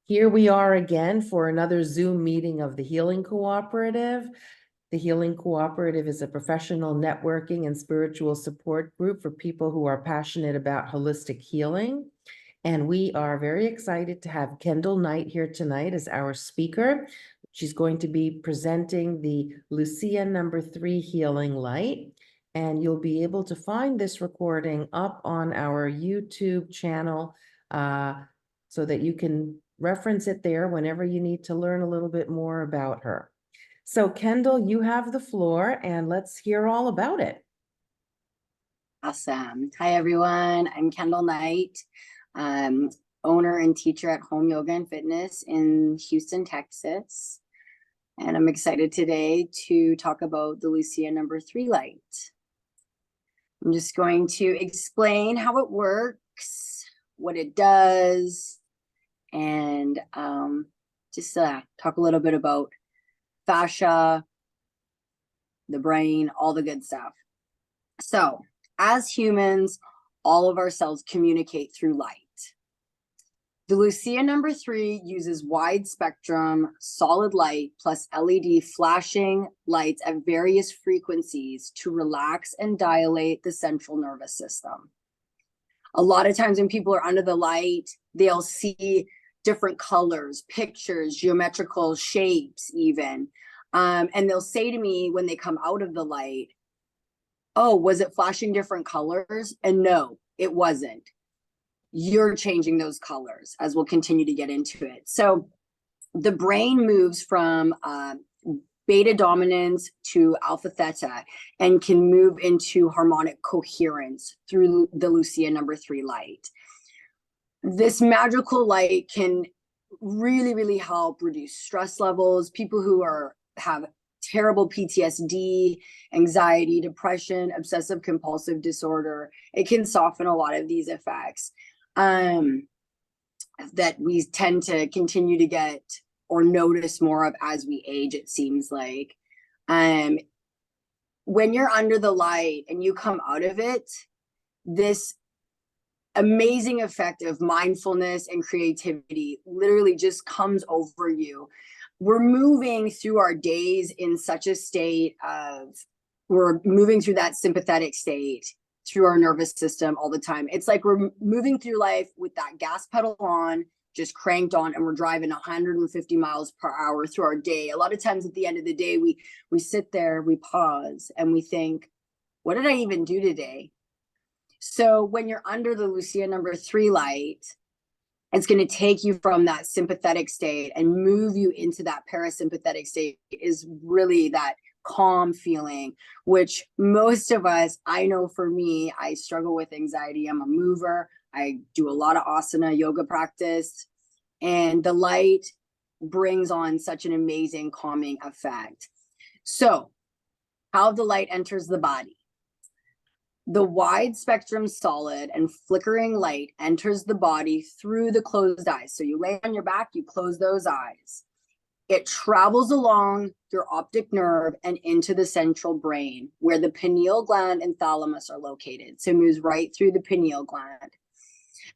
Here we are again for another Zoom meeting of the Healing Cooperative. The Healing Cooperative is a professional networking and spiritual support group for people who are passionate about holistic healing. And we are very excited to have Kendall Knight here tonight as our speaker. She's going to be presenting the Lucia #3 Healing Light. And you'll be able to find this recording up on our YouTube channel so that you can reference it there whenever you need to learn a little bit more about her. So Kendall, you have the floor and let's hear all about it. Awesome. Hi, everyone. I'm Kendall Knight, owner and teacher at Home Yoga and Fitness in Houston, Texas. And I'm excited today to talk about the Lucia #3 light. I'm just going to explain how it works, what it does, and just talk a little bit about fascia, the brain, all the good stuff. So, as humans, all of our cells communicate through light. The Lucia #3 uses wide spectrum, solid light plus LED flashing lights at various frequencies to relax and dilate the central nervous system. A lot of times when people are under the light, they'll see different colors, pictures, geometrical shapes even. And they'll say to me when they come out of the light, oh, was it flashing different colors? And no, it wasn't. You're changing those colors, as we'll continue to get into it. So the brain moves from beta dominance to alpha theta and can move into harmonic coherence through the Lucia #3 light. This magical light can really, really help reduce stress levels. People who have terrible PTSD, anxiety, depression, obsessive compulsive disorder, it can soften a lot of these effects that we tend to continue to get or notice more of as we age, it seems like. When you're under the light and you come out of it, this amazing effect of mindfulness and creativity literally just comes over you. We're moving through our days in such a state of, we're moving through that sympathetic state through our nervous system all the time. It's like we're moving through life with that gas pedal on, just cranked on, and we're driving 150 miles per hour through our day. A lot of times at the end of the day, we sit there, we pause, and we think, what did I even do today? So when you're under the Lucia #3 light, it's going to take you from that sympathetic state and move you into that parasympathetic state. Is really that calm feeling, which most of us, I know for me, I struggle with anxiety. I'm a mover. I do a lot of asana yoga practice, and the light brings on such an amazing calming effect. So how the light enters the body. The wide spectrum solid and flickering light enters the body through the closed eyes. So you lay on your back, you close those eyes. It travels along your optic nerve and into the central brain where the pineal gland and thalamus are located. So it moves right through the pineal gland.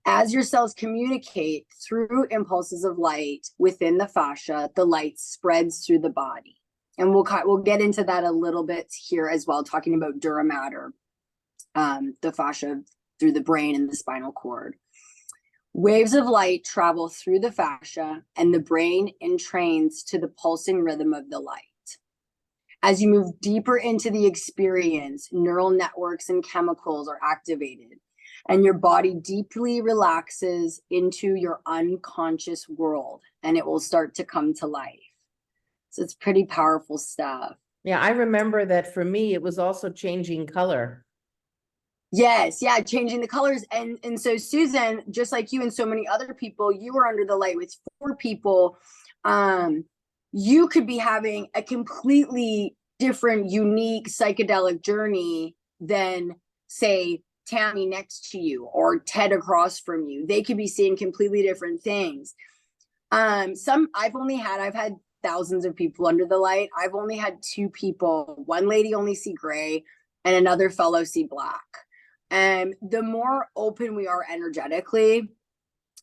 As your cells communicate through impulses of light within the fascia, the light spreads through the body. And we'll get into that a little bit here as well, talking about dura mater. The fascia through the brain and the spinal cord. Waves of light travel through the fascia and the brain entrains to the pulsing rhythm of the light. As you move deeper into the experience, neural networks and chemicals are activated and your body deeply relaxes into your unconscious world and it will start to come to life. So it's pretty powerful stuff. Yeah, I remember that for me, it was also changing color. Yes, yeah, changing the colors. And so Susan, just like you and so many other people, you were under the light with 4 people. You could be having a completely different, unique psychedelic journey than, say, Tammy next to you or Ted across from you. They could be seeing completely different things. I've had thousands of people under the light. I've only had 2 people. One lady only see gray and another fellow see black. And the more open we are energetically,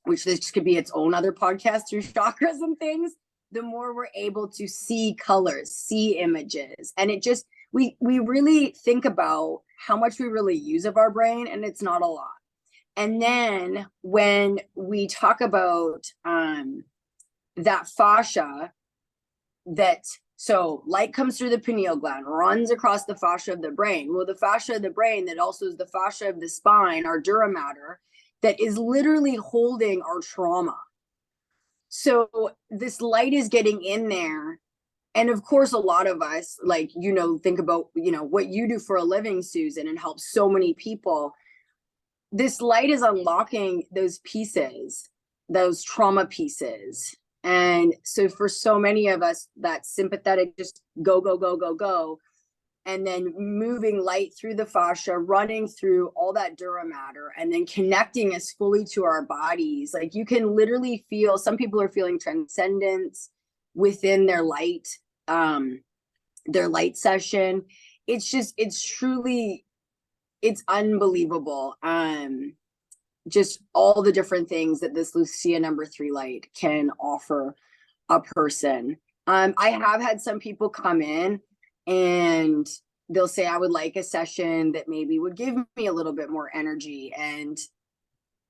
which this could be its own other podcast through chakras and things, the more we're able to see colors, see images. And it just, we really think about how much we really use of our brain, and it's not a lot. And then when we talk about that fascia, so light comes through the pineal gland, runs across the fascia of the brain. Well, the fascia of the brain that also is the fascia of the spine, our dura mater, that is literally holding our trauma. So this light is getting in there. And of course, a lot of us, like, think about, what you do for a living, Susan, and help so many people. This light is unlocking those pieces, those trauma pieces. And so for so many of us, that sympathetic, just go, go, go, go, go. And then moving light through the fascia, running through all that dura mater, and then connecting us fully to our bodies. Like, you can literally feel, some people are feeling transcendence within their light session. It's truly, it's unbelievable. Just all the different things that this Lucia number 3 light can offer a person. I have had some people come in and they'll say, I would like a session that maybe would give me a little bit more energy. And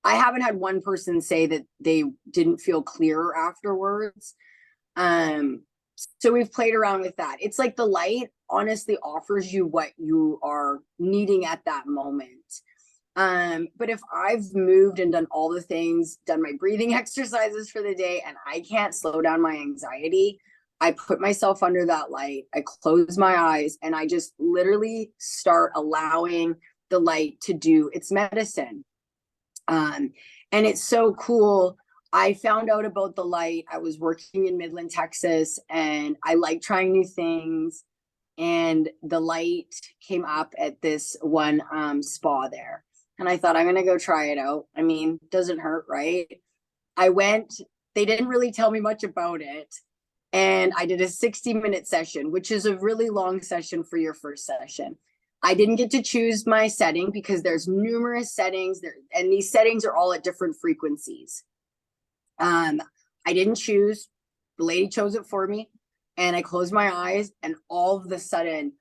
I haven't had one person say that they didn't feel clearer afterwards. So we've played around with that. It's like the light honestly offers you what you are needing at that moment. But if I've moved and done all the things, done my breathing exercises for the day, and I can't slow down my anxiety, I put myself under that light, I close my eyes, and I just literally start allowing the light to do its medicine. And it's so cool. I found out about the light. I was working in Midland, Texas, and I like trying new things. And the light came up at this one spa there. And I thought, I'm going to go try it out. I mean, doesn't hurt, right? I went, they didn't really tell me much about it. And I did a 60-minute session, which is a really long session for your first session. I didn't get to choose my setting because there's numerous settings there, and these settings are all at different frequencies. I didn't choose, the lady chose it for me, and I closed my eyes, and all of a sudden,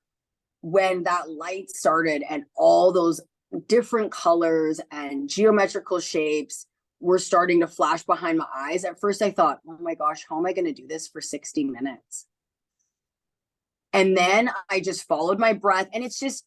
when that light started and all those different colors and geometrical shapes were starting to flash behind my eyes, at first I thought, oh my gosh, how am I going to do this for 60 minutes? And then I just followed my breath, and it's just,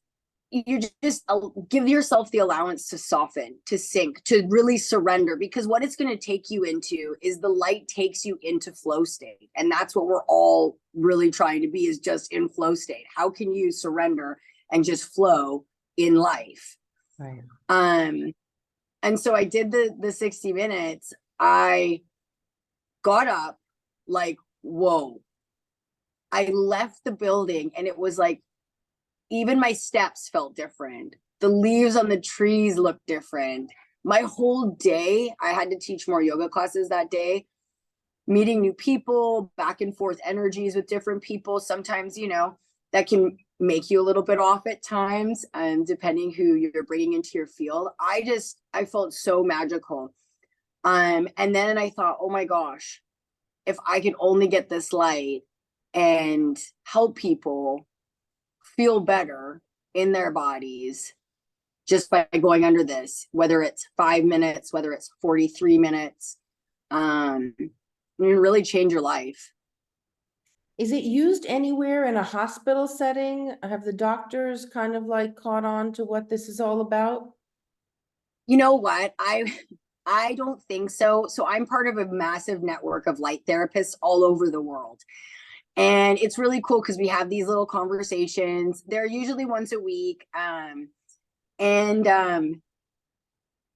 you just give yourself the allowance to soften, to sink, to really surrender, because what it's going to take you into is the light takes you into flow state. And that's what we're all really trying to be, is just in flow state. How can you surrender and just flow in life? Right. And so I did the 60 minutes. I got up like, whoa. I left the building, and it was like, even my steps felt different. The leaves on the trees looked different. My whole day, I had to teach more yoga classes that day, meeting new people, back and forth energies with different people. Sometimes, that can make you a little bit off at times, depending who you're bringing into your field. I felt so magical. And then I thought, oh my gosh, if I could only get this light and help people feel better in their bodies just by going under this, whether it's 5 minutes, whether it's 43 minutes, you really change your life. Is it used anywhere in a hospital setting? Have the doctors kind of like caught on to what this is all about? You know what? I don't think so. So I'm part of a massive network of light therapists all over the world. And it's really cool because we have these little conversations. They're usually once a week. I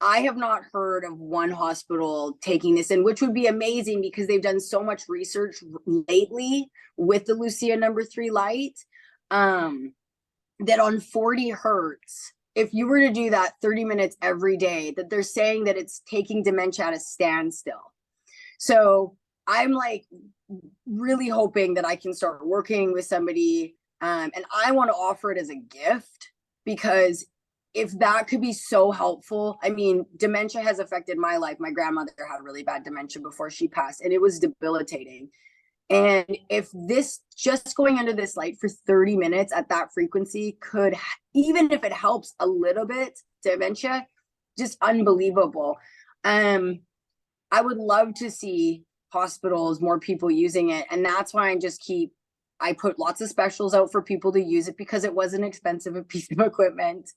have not heard of one hospital taking this in, which would be amazing because they've done so much research lately with the Lucia number 3 light, that on 40 hertz, if you were to do that 30 minutes every day, that they're saying that it's taking dementia at a standstill. So I'm like really hoping that I can start working with somebody, and I want to offer it as a gift, because if that could be so helpful, I mean, dementia has affected my life. My grandmother had really bad dementia before she passed, and it was debilitating. And if this, just going under this light for 30 minutes at that frequency could, even if it helps a little bit, dementia, just unbelievable. I would love to see hospitals, more people using it. And that's why I put lots of specials out for people to use it, because it wasn't expensive a piece of equipment.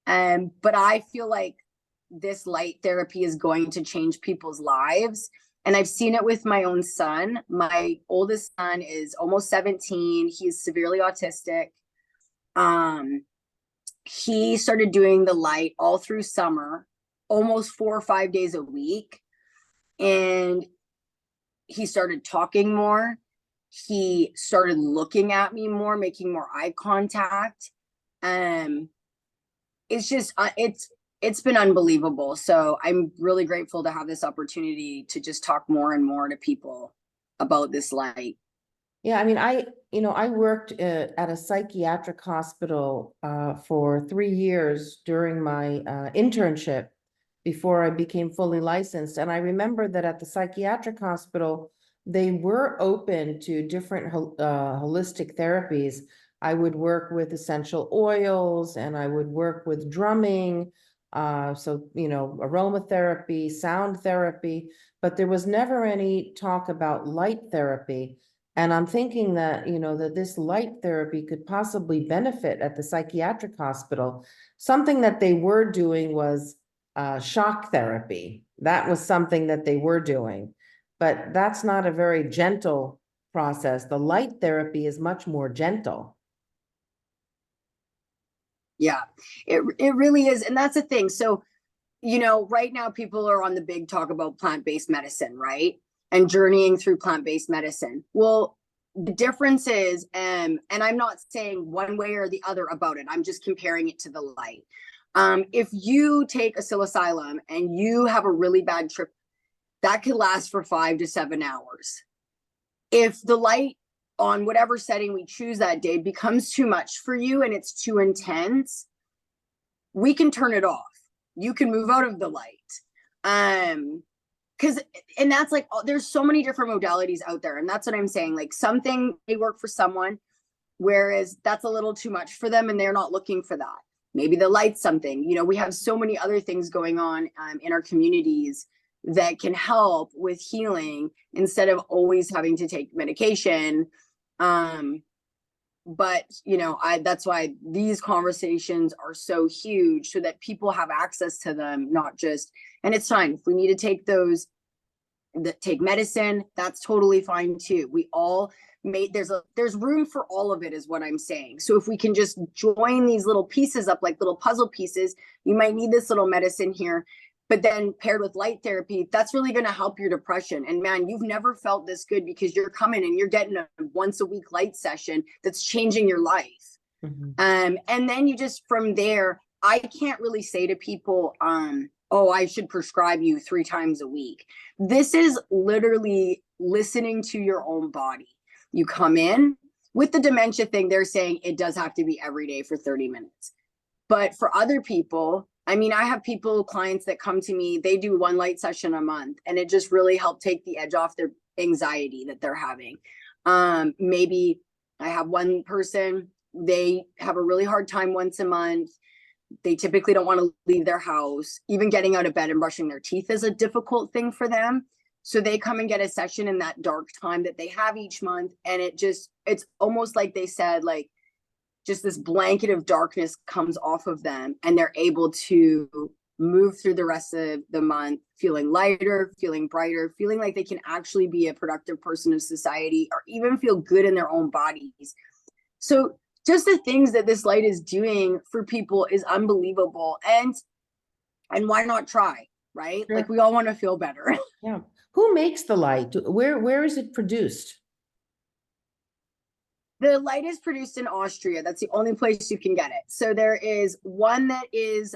But I feel like this light therapy is going to change people's lives. And I've seen it with my own son. My oldest son is almost 17. He's severely autistic. He started doing the light all through summer, almost 4 or 5 days a week. And he started talking more. He started looking at me more, making more eye contact. It's just, it's been unbelievable. So I'm really grateful to have this opportunity to just talk more and more to people about this light. Yeah, I mean, I worked at a psychiatric hospital for 3 years during my internship before I became fully licensed. And I remember that at the psychiatric hospital, they were open to different holistic therapies. I would work with essential oils, and I would work with drumming, so, aromatherapy, sound therapy, but there was never any talk about light therapy. And I'm thinking that, that this light therapy could possibly benefit at the psychiatric hospital. Something that they were doing was shock therapy. That was something that they were doing, but that's not a very gentle process. The light therapy is much more gentle. Yeah, it really is. And that's the thing. So, right now people are on the big talk about plant-based medicine, right? And journeying through plant-based medicine. Well, the difference is, and I'm not saying one way or the other about it, I'm just comparing it to the light. If you take a psilocybin and you have a really bad trip, that could last for 5 to 7 hours. If the light on whatever setting we choose that day becomes too much for you and it's too intense, we can turn it off. You can move out of the light. And that's like, there's so many different modalities out there. And that's what I'm saying. Like, something may work for someone, whereas that's a little too much for them and they're not looking for that. Maybe the light's something. We have so many other things going on in our communities that can help with healing instead of always having to take medication. But that's why these conversations are so huge, so that people have access to them, not just, and it's fine if we need to take those that take medicine, that's totally fine too. We all there's room for all of it, is what I'm saying. So if we can just join these little pieces up like little puzzle pieces, you might need this little medicine here, but then paired with light therapy, that's really going to help your depression. And man, you've never felt this good because you're coming and you're getting a once a week light session that's changing your life. Mm-hmm. And then you just, from there, I can't really say to people, oh, I should prescribe you 3 times a week. This is literally listening to your own body. You come in with the dementia thing, they're saying it does have to be every day for 30 minutes. But for other people, I mean, I have clients that come to me, they do 1 light session a month, and it just really helped take the edge off their anxiety that they're having. Maybe I have one person, they have a really hard time once a month. They typically don't want to leave their house. Even getting out of bed and brushing their teeth is a difficult thing for them. So they come and get a session in that dark time that they have each month. And it's almost like they said, like, just this blanket of darkness comes off of them, and they're able to move through the rest of the month feeling lighter, feeling brighter, feeling like they can actually be a productive person of society, or even feel good in their own bodies. So just the things that this light is doing for people is unbelievable. And why not try, right? Sure. Like, we all want to feel better. Yeah. Who makes the light? Where is it produced? The light is produced in Austria. That's the only place you can get it. So there is one that is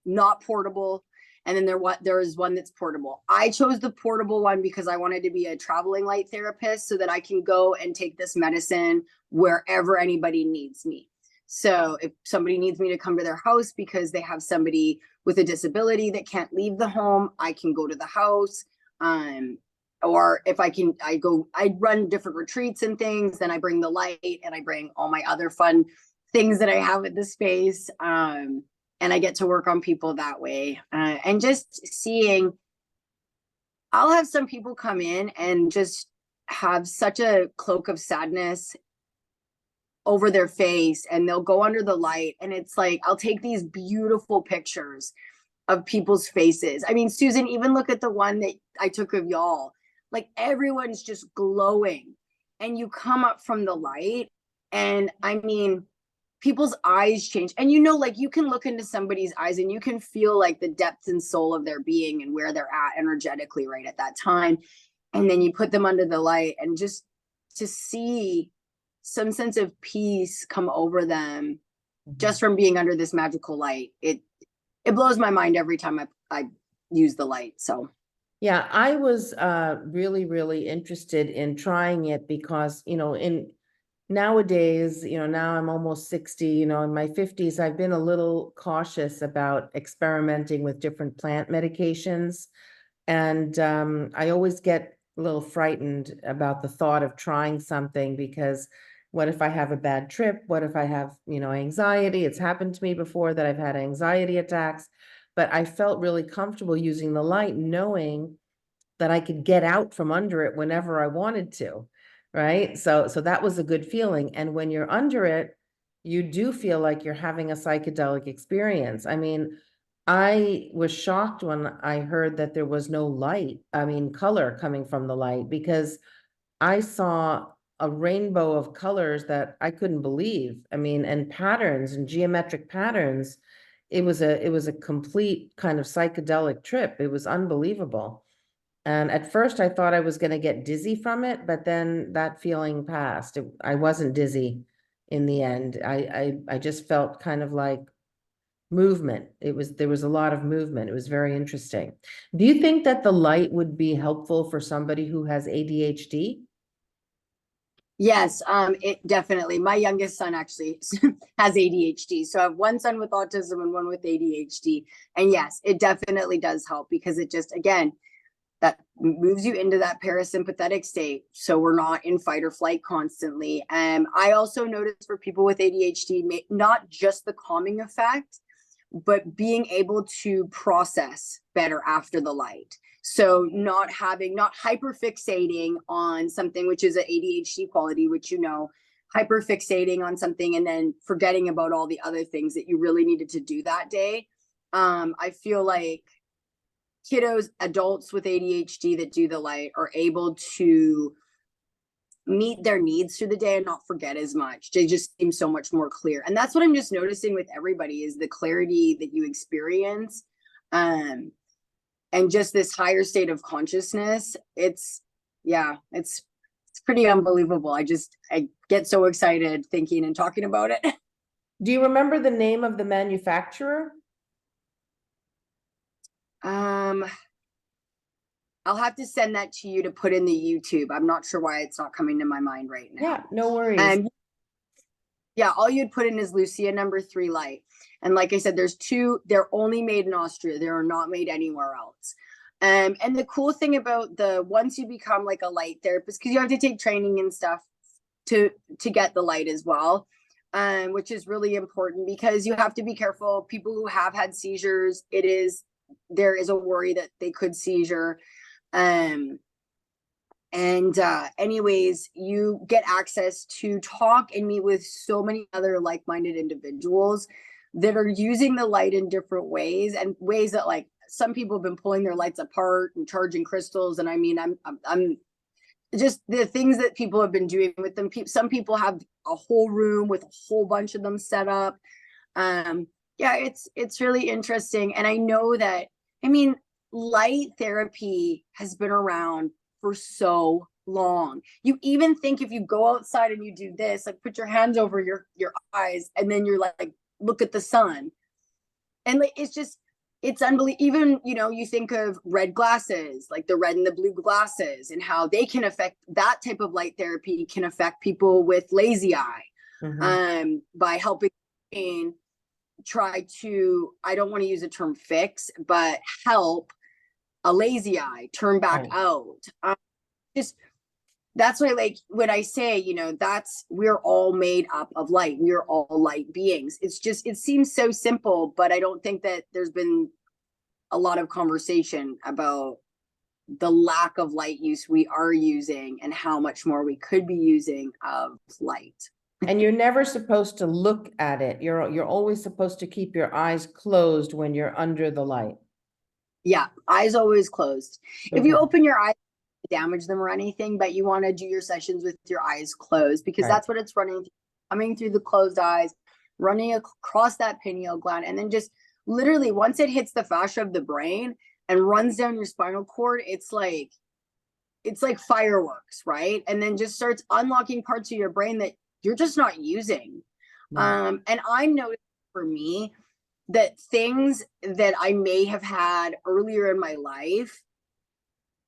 not portable, and then there is one that's portable. I chose the portable one because I wanted to be a traveling light therapist, so that I can go and take this medicine wherever anybody needs me. So if somebody needs me to come to their house because they have somebody with a disability that can't leave the home, I can go to the house. Or if I run different retreats and things, then I bring the light and I bring all my other fun things that I have at the space. And I get to work on people that way. And just seeing, I'll have some people come in and just have such a cloak of sadness over their face, and they'll go under the light, and it's like, I'll take these beautiful pictures of people's faces. I mean, Susan, even look at the one that I took of y'all. Like, everyone's just glowing, and you come up from the light, and I mean, people's eyes change. And like, you can look into somebody's eyes and you can feel like the depth and soul of their being and where they're at energetically right at that time. And then you put them under the light, and just to see some sense of peace come over them just from being under this magical light. It blows my mind every time I use the light. So yeah, I was really, really interested in trying it because, in nowadays, now I'm almost 60, in my 50s, I've been a little cautious about experimenting with different plant medications. And I always get a little frightened about the thought of trying something, because what if I have a bad trip? What if I have, anxiety? It's happened to me before that I've had anxiety attacks, but I felt really comfortable using the light, knowing that I could get out from under it whenever I wanted to, right? So that was a good feeling. And when you're under it, you do feel like you're having a psychedelic experience. I mean, I was shocked when I heard that there was no color coming from the light, because I saw a rainbow of colors that I couldn't believe. I mean, and patterns and geometric patterns. It was a complete kind of psychedelic trip. It was unbelievable. And at first I thought I was going to get dizzy from it, but then that feeling passed. I wasn't dizzy in the end. I just felt kind of like movement. There was a lot of movement. It was very interesting. Do you think that the light would be helpful for somebody who has ADHD? yes, it definitely. My youngest son actually has ADHD. So I have one son with autism and one with ADHD. And yes, it definitely does help, because it just, again, that moves you into that parasympathetic state. So we're not in fight or flight constantly. And I also noticed for people with ADHD, not just the calming effect, but being able to process better after the light. So not hyper fixating on something, which is an ADHD quality, which, hyper fixating on something and then forgetting about all the other things that you really needed to do that day. I feel like kiddos, adults with ADHD that do the light are able to meet their needs through the day and not forget as much. They just seem so much more clear. And that's what I'm just noticing with everybody, is the clarity that you experience. And just this higher state of consciousness. It's pretty unbelievable. I get so excited thinking and talking about it. Do you remember the name of the manufacturer? I'll have to send that to you to put in the YouTube. I'm not sure why it's not coming to my mind right now. Yeah, no worries. Yeah, all you'd put in is Lucia #3 light. And like I said, there's two, they're only made in Austria. They are not made anywhere else. And the cool thing about once you become like a light therapist, because you have to take training and stuff to get the light as well, which is really important, because you have to be careful. People who have had seizures, there is a worry that they could seizure. Anyways, you get access to talk and meet with so many other like-minded individuals that are using the light in different ways, and ways that, like, some people have been pulling their lights apart and charging crystals. And I mean, I'm just the things that people have been doing with them. Some people have a whole room with a whole bunch of them set up. Yeah, it's really interesting. And I know that, I mean, light therapy has been around for so long. You even think, if you go outside and you do this, like put your hands over your eyes, and then you're like, look at the sun. And like, it's unbelievable. Even, you think of red glasses, like the red and the blue glasses, and how they can affect, that type of light therapy can affect people with lazy eye, by helping try to, I don't want to use the term fix, but help a lazy eye turn back Right. out. Just that's why, like, when I say, we're all made up of light. We're all light beings. It's just, it seems so simple, but I don't think that there's been a lot of conversation about the lack of light use we are using and how much more we could be using of light. And you're never supposed to look at it. You're always supposed to keep your eyes closed when you're under the light. Yeah, eyes always closed. If you Okay. open your eyes, damage them or anything, but you want to do your sessions with your eyes closed, because Right. that's what it's coming through the closed eyes, running across that pineal gland, and then just literally once it hits the fascia of the brain and runs down your spinal cord, it's like fireworks, right? And then just starts unlocking parts of your brain that you're just not using. Right. And I'm noticing for me that things that I may have had earlier in my life,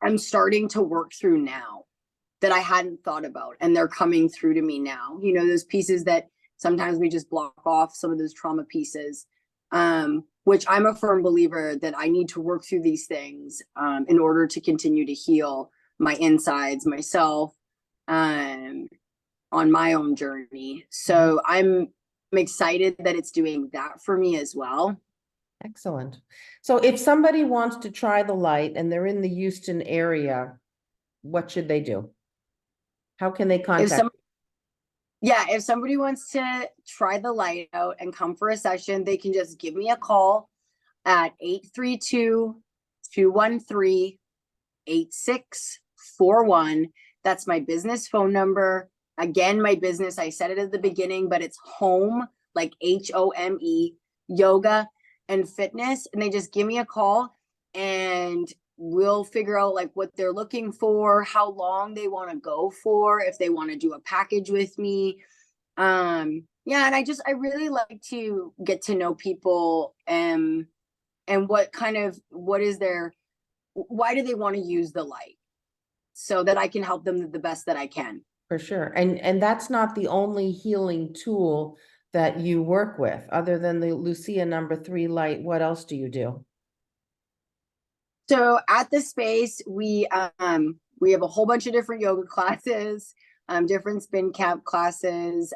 I'm starting to work through now that I hadn't thought about, and they're coming through to me now. Those pieces that sometimes we just block off, some of those trauma pieces, which I'm a firm believer that I need to work through these things in order to continue to heal my insides, myself, on my own journey. So I'm excited that it's doing that for me as well. Excellent. So if somebody wants to try the light and they're in the Houston area, what should they do? How can they If contact? if somebody wants to try the light out and come for a session, they can just give me a call at 832-213-8641. That's my business phone number. Again, my business, I said it at the beginning, but it's home, like HOME, yoga and fitness. And they just give me a call and we'll figure out like what they're looking for, how long they want to go for, if they want to do a package with me. Yeah, and I really like to get to know people and what is their, why do they want to use the light, so that I can help them the best that I can. For sure. And that's not the only healing tool that you work with, other than the Lucia #3 light. What else do you do? So at the space, we have a whole bunch of different yoga classes, different spin camp classes,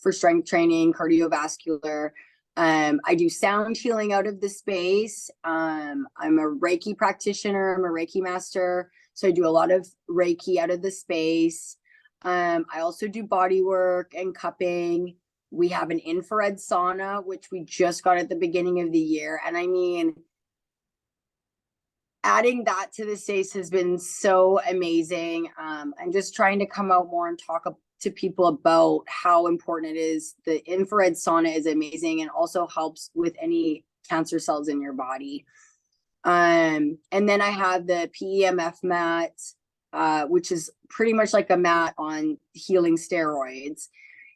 for strength training, cardiovascular. I do sound healing out of the space. I'm a Reiki practitioner. I'm a Reiki master. So I do a lot of Reiki out of the space. I also do body work and cupping. We have an infrared sauna, which we just got at the beginning of the year. And I mean, adding that to the space has been so amazing. I'm just trying to come out more and talk to people about how important it is. The infrared sauna is amazing and also helps with any cancer cells in your body. And then I have the PEMF mat, which is pretty much like a mat on healing steroids.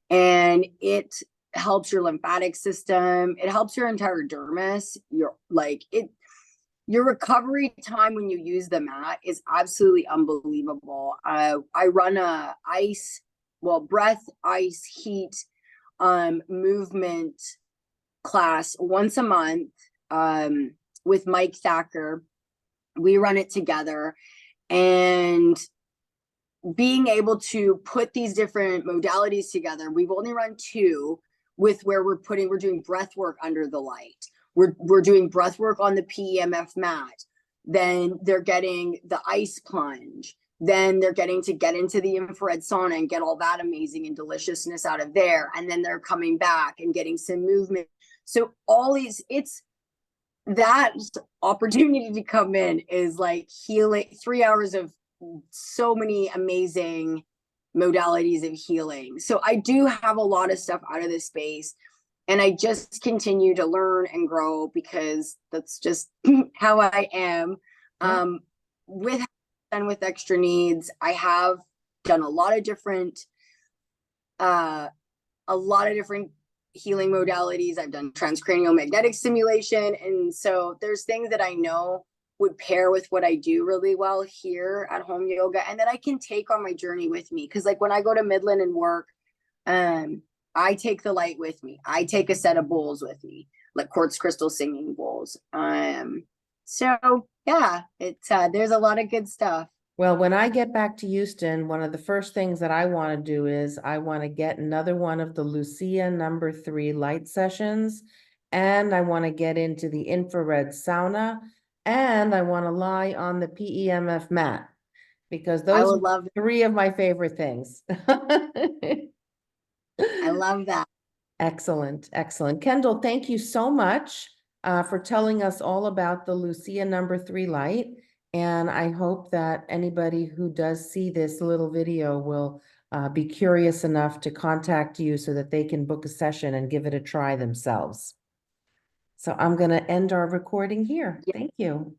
And it helps your lymphatic system. It helps your entire dermis. Your recovery time when you use the mat is absolutely unbelievable. I run a breath, ice, heat, movement class once a month, with Mike Thacker. We run it together, and being able to put these different modalities together. We've only run 2 with where we're doing breath work under the light. We're doing breath work on the PEMF mat. Then they're getting the ice plunge. Then they're getting to get into the infrared sauna and get all that amazing and deliciousness out of there. And then they're coming back and getting some movement. So it's that opportunity to come in is like healing, 3 hours of so many amazing modalities of healing. So I do have a lot of stuff out of this space. And I just continue to learn and grow because that's just how I am. Yeah. With extra needs, I have done a lot of different healing modalities. I've done transcranial magnetic stimulation. And so there's things that I know would pair with what I do really well here at home yoga and that I can take on my journey with me. Cause like when I go to Midland and work, I take the light with me. I take a set of bowls with me, like quartz crystal singing bowls. So yeah, it's there's a lot of good stuff. Well, when I get back to Houston, one of the first things that I want to do is I want to get another one of the Lucia #3 light sessions. And I want to get into the infrared sauna. And I want to lie on the PEMF mat. Because I those are would love, three of my favorite things. I love that. Excellent, excellent. Kendall, thank you so much for telling us all about the Lucia #3 light. And I hope that anybody who does see this little video will be curious enough to contact you so that they can book a session and give it a try themselves. So I'm going to end our recording here. Yeah. Thank you.